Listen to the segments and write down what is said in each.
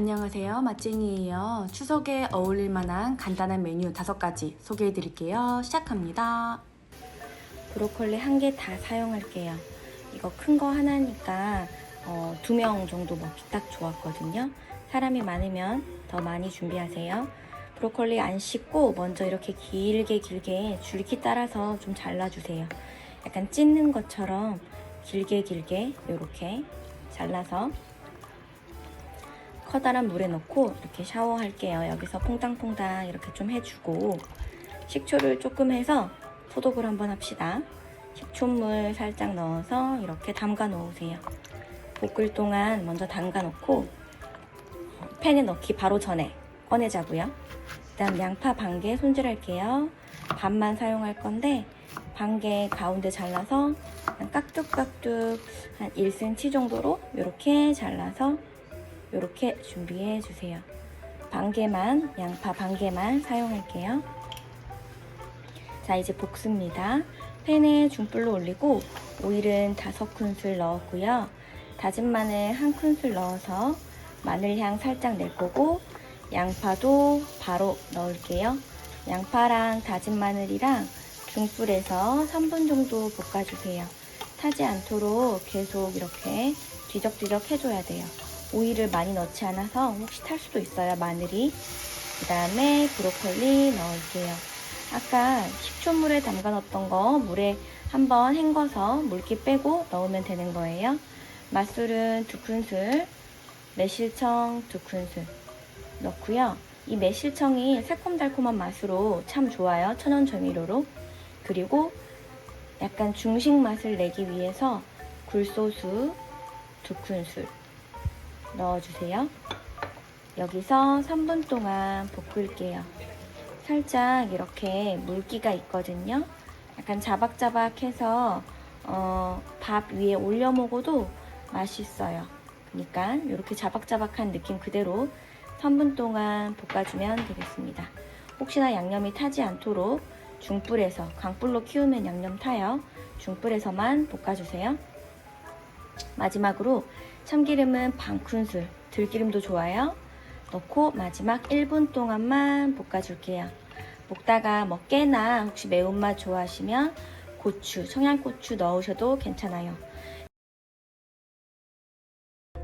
안녕하세요, 맛쟁이에요. 추석에 어울릴 만한 간단한 메뉴 5가지 소개해 드릴게요. 시작합니다. 브로콜리 1개 다 사용할게요. 이거 큰 거 하나니까 2명 정도 먹기 딱 좋았거든요. 사람이 많으면 더 많이 준비하세요. 브로콜리 안 씻고 먼저 이렇게 길게 줄기 따라서 좀 잘라주세요. 약간 찢는 것처럼 길게 이렇게 잘라서 커다란 물에 넣고 이렇게 샤워할게요. 여기서 퐁당퐁당 이렇게 좀 해주고 식초를 조금 해서 소독을 한번 합시다. 식초물 살짝 넣어서 이렇게 담가 놓으세요. 볶을 동안 먼저 담가 놓고 팬에 넣기 바로 전에 꺼내자고요. 그다음 양파 반개 손질할게요. 반만 사용할 건데 반개 가운데 잘라서 깍둑깍둑 한 1cm 정도로 이렇게 잘라서 이렇게 준비해 주세요. 반개만, 양파 반개만 사용할게요. 자, 이제 볶습니다. 팬에 중불로 올리고 오일은 5큰술 넣었고요. 다진 마늘 1큰술 넣어서 마늘향 살짝 낼 거고 양파도 바로 넣을게요. 양파랑 다진 마늘이랑 중불에서 3분 정도 볶아주세요. 타지 않도록 계속 이렇게 뒤적뒤적 해줘야 돼요. 오일을 많이 넣지 않아서 혹시 탈 수도 있어요, 마늘이. 그 다음에 브로콜리 넣을게요. 아까 식초물에 담가 넣었던 거 물에 한번 헹궈서 물기 빼고 넣으면 되는 거예요. 맛술은 2큰술, 매실청 2큰술 넣고요. 이 매실청이 새콤달콤한 맛으로 참 좋아요, 천연조미료로. 그리고 약간 중식 맛을 내기 위해서 굴소스 2큰술 넣어주세요. 여기서 3분 동안 볶을게요. 살짝 이렇게 물기가 있거든요. 약간 자박자박해서 밥 위에 올려 먹어도 맛있어요. 그러니까 이렇게 자박자박한 느낌 그대로 3분 동안 볶아주면 되겠습니다. 혹시나 양념이 타지 않도록 중불에서, 강불로 키우면 양념 타요. 중불에서만 볶아주세요. 마지막으로 참기름은 반큰술, 들기름도 좋아요. 넣고 마지막 1분 동안만 볶아줄게요. 볶다가 뭐 깨나 혹시 매운맛 좋아하시면 고추, 청양고추 넣으셔도 괜찮아요.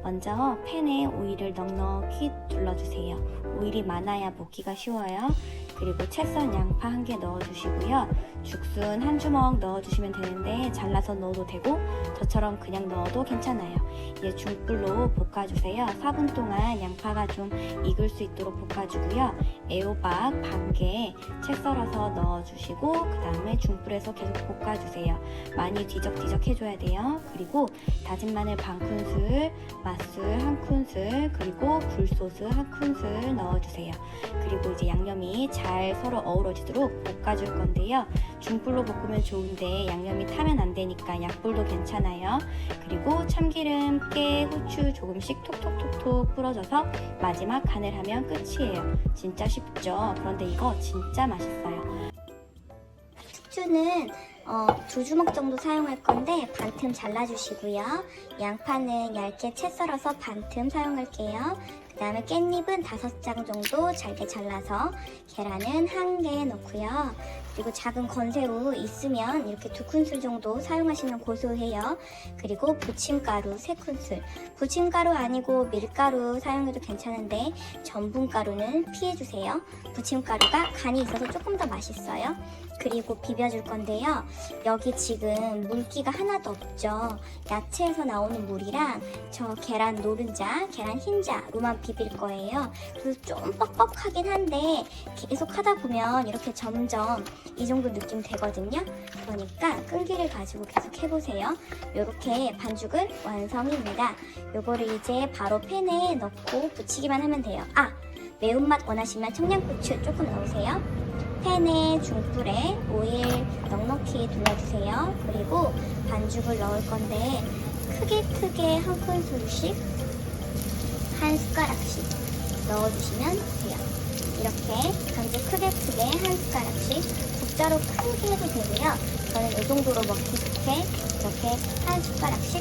먼저 팬에 오일을 넉넉히 둘러주세요. 오일이 많아야 볶기가 쉬워요. 그리고 채 썬 양파 1개 넣어주시고요. 죽순 1주먹 넣어주시면 되는데 잘라서 넣어도 되고 저처럼 그냥 넣어도 괜찮아요. 이제 중불로 볶아주세요. 4분 동안 양파가 좀 익을 수 있도록 볶아주고요. 애호박 반개 채 썰어서 넣어주시고 그 다음에 중불에서 계속 볶아주세요. 많이 뒤적뒤적 해줘야 돼요. 그리고 다진 마늘 반큰술, 맛술 1큰술, 그리고 굴소스 1큰술 넣어주세요. 그리고 이제 양념이 잘 서로 어우러지도록 볶아줄 건데요. 중불로 볶으면 좋은데 양념이 타면 안 되니까 약불도 괜찮아요. 그리고 참기름, 깨, 후추 조금씩 톡톡톡톡 뿌려줘서 마지막 간을 하면 끝이에요. 진짜 쉽죠? 그런데 이거 진짜 맛있어요. 숙주는 2주먹 정도 사용할 건데 반틈 잘라주시고요. 양파는 얇게 채 썰어서 반틈 사용할게요. 그 다음에 깻잎은 5장 정도 잘게 잘라서 계란은 1개 넣고요. 그리고 작은 건새우 있으면 이렇게 2큰술 정도 사용하시면 고소해요. 그리고 부침가루 3큰술. 부침가루 아니고 밀가루 사용해도 괜찮은데 전분가루는 피해주세요. 부침가루가 간이 있어서 조금 더 맛있어요. 그리고 비벼줄 건데요. 여기 지금 물기가 하나도 없죠. 야채에서 나오는 물이랑 저 계란 노른자, 계란 흰자로만 비빌 거예요. 그래서 좀 뻑뻑하긴 한데 계속 하다 보면 이렇게 점점 이 정도 느낌 되거든요. 그러니까 끈기를 가지고 계속 해보세요. 이렇게 반죽은 완성입니다. 요거를 이제 바로 팬에 넣고 부치기만 하면 돼요. 매운맛 원하시면 청양고추 조금 넣으세요. 팬에 중불에 오일 넉넉히 둘러주세요. 그리고 반죽을 넣을 건데 크게 1큰술씩 1숟가락씩 넣어주시면 돼요. 이렇게 반죽 크게 1숟가락씩 국자로 크게 해도 되고요. 저는 이 정도로 먹기 좋게 이렇게 1숟가락씩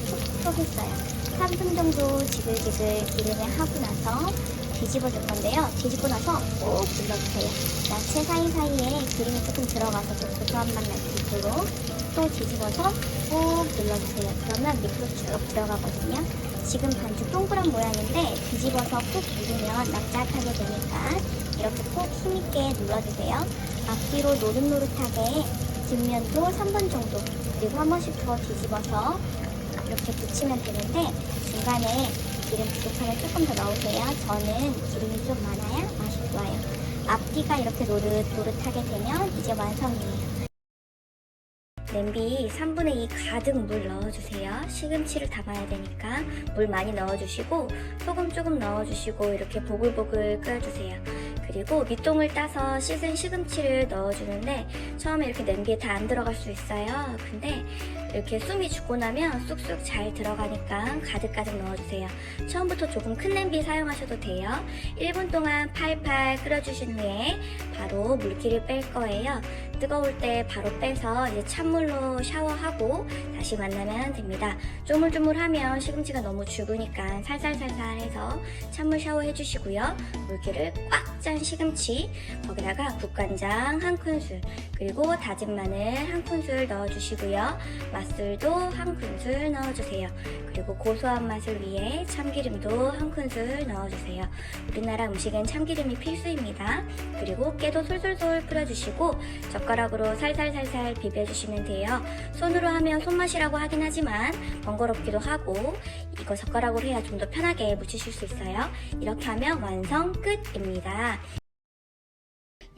톡톡 했어요. 3분 정도 지글지글 기름에 하고 나서 뒤집어 줄 건데요. 뒤집고 나서 꾹 눌러주세요. 야채 사이사이에 기름이 조금 들어가서 좀 고소한 맛 날 수 있도록 또 뒤집어서 꾹 눌러주세요. 그러면 밑으로 쭉 들어가거든요. 지금 반죽 동그란 모양인데 뒤집어서 꾹 누르면 납작하게 되니까 이렇게 꼭 힘있게 눌러주세요. 앞뒤로 노릇노릇하게 뒷면도 3번 정도 그리고 한 번씩 더 뒤집어서 이렇게 붙이면 되는데 중간에 기름 부족하면 조금 더 넣으세요. 저는 기름이 좀 많아야 맛이 좋아요. 앞뒤가 이렇게 노릇노릇하게 되면 이제 완성이에요. 냄비 3분의 2 가득 물 넣어주세요. 시금치를 담아야 되니까 물 많이 넣어주시고 소금 조금 넣어주시고 이렇게 보글보글 끓여주세요. 그리고 밑동을 따서 씻은 시금치를 넣어주는데 처음에 이렇게 냄비에 다 안 들어갈 수 있어요. 근데 이렇게 숨이 죽고 나면 쑥쑥 잘 들어가니까 가득가득 넣어주세요. 처음부터 조금 큰 냄비 사용하셔도 돼요. 1분 동안 팔팔 끓여주신 후에 바로 물기를 뺄 거예요. 뜨거울 때 바로 빼서 이제 찬물로 샤워하고 다시 만나면 됩니다. 쪼물쪼물하면 시금치가 너무 죽으니까 살살살살 해서 찬물 샤워해 주시고요. 물기를 꽉 짠 시금치 거기다가 국간장 1큰술 그리고 다진 마늘 1큰술 넣어주시고요. 맛술도 1큰술 넣어주세요. 그리고 고소한 맛을 위해 참기름도 1큰술 넣어주세요. 우리나라 음식엔 참기름이 필수입니다. 그리고 깨도 솔솔솔 뿌려주시고 젓가락으로 살살살살 비벼주시면 돼요. 손으로 하면 손맛이라고 하긴 하지만 번거롭기도 하고 이거 젓가락으로 해야 좀 더 편하게 묻히실 수 있어요. 이렇게 하면 완성 끝입니다.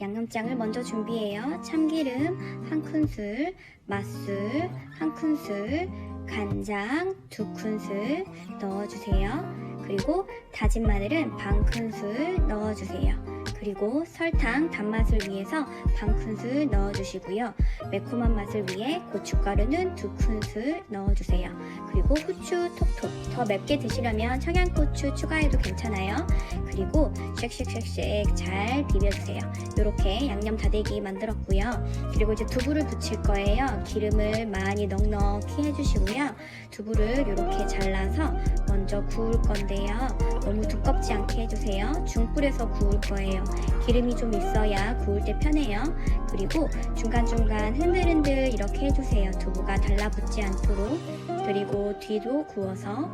양념장을 먼저 준비해요. 참기름 1큰술, 맛술 1큰술, 간장 2큰술 넣어주세요. 그리고 다진 마늘은 반 큰술 넣어주세요. 그리고 설탕 단맛을 위해서 반 큰술 넣어주시고요. 매콤한 맛을 위해 고춧가루는 2큰술 넣어주세요. 그리고 후추 톡톡. 더 맵게 드시려면 청양고추 추가해도 괜찮아요. 그리고 쉑쉑쉑쉑 잘 비벼주세요. 이렇게 양념 다대기 만들었고요. 그리고 이제 두부를 부칠 거예요. 기름을 많이 넉넉히 해주시고요. 두부를 이렇게 잘라서 먼저 구울 건데요. 너무 두껍지 않게 해주세요. 중불에서 구울 거예요. 기름이 좀 있어야 구울 때 편해요. 그리고 중간중간 흔들흔들 이렇게 해주세요. 두부가 달라붙지 않도록. 그리고 뒤도 구워서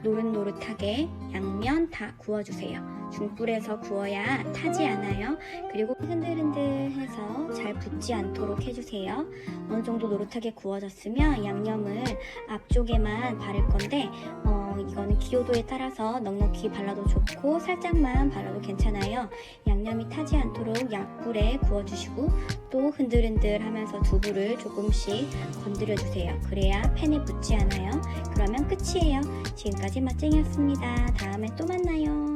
노릇노릇하게 양면 다 구워주세요. 중불에서 구워야 타지 않아요. 그리고 흔들흔들해서 잘 붙지 않도록 해주세요. 어느 정도 노릇하게 구워졌으면 양념을 앞쪽에만 바를 건데 이거는 기호도에 따라서 넉넉히 발라도 좋고 살짝만 발라도 괜찮아요. 양념이 타지 않도록 약불에 구워주시고 또 흔들흔들 하면서 두부를 조금씩 건드려주세요. 그래야 팬에 붙지 않아요. 그러면 끝이에요. 지금까지 맛쟁이였습니다. 다음에 또 만나요.